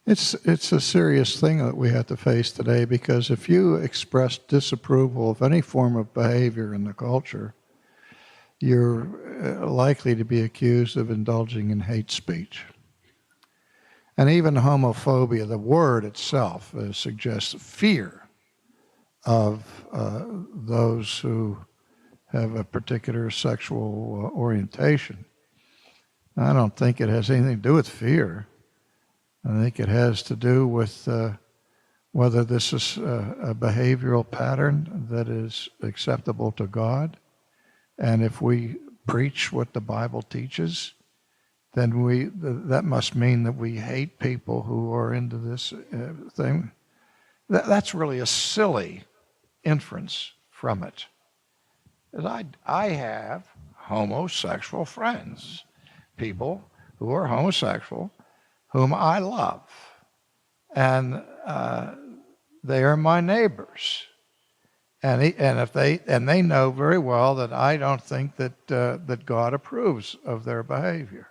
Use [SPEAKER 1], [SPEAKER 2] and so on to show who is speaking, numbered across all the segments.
[SPEAKER 1] It's a serious thing that we have to face today, because if you express disapproval of any form of behavior in the culture, you're likely to be accused of indulging in hate speech. And even homophobia, the word itself, suggests fear of those who have a particular sexual orientation. I don't think it has anything to do with fear. I think it has to do with whether this is a behavioral pattern that is acceptable to God. And if we preach what the Bible teaches, then that must mean that we hate people who are into this thing. That's really a silly inference from it. I have homosexual friends, people who are homosexual, whom I love, and they are my neighbors, and they know very well that I don't think that God approves of their behavior,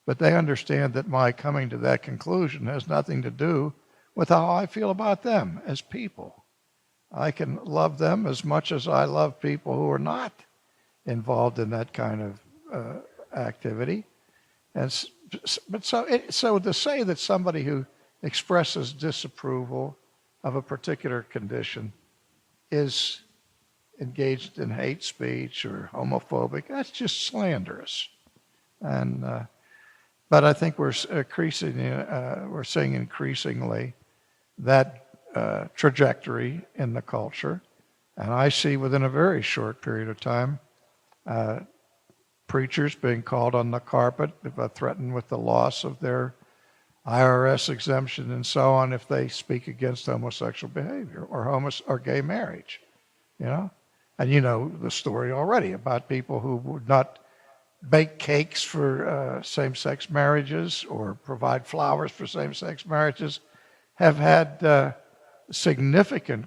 [SPEAKER 1] but they understand that my coming to that conclusion has nothing to do with how I feel about them as people. I can love them as much as I love people who are not involved in that kind of activity, But so to say that somebody who expresses disapproval of a particular condition is engaged in hate speech or homophobic, that's just slanderous. And but I think we're seeing increasingly that trajectory in the culture, and I see within a very short period of time preachers being called on the carpet, threatened with the loss of their IRS exemption and so on if they speak against homosexual behavior or gay marriage, And you know the story already about people who would not bake cakes for same-sex marriages or provide flowers for same-sex marriages have had significant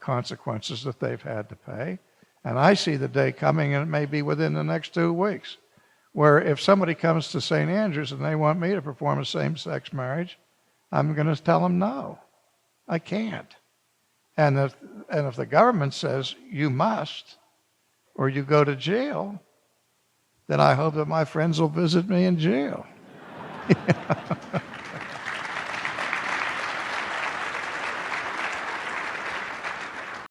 [SPEAKER 1] consequences that they've had to pay. And I see the day coming, and it may be within the next 2 weeks, where if somebody comes to St. Andrews and they want me to perform a same-sex marriage, I'm going to tell them no, I can't. And if the government says you must, or you go to jail, then I hope that my friends will visit me in jail.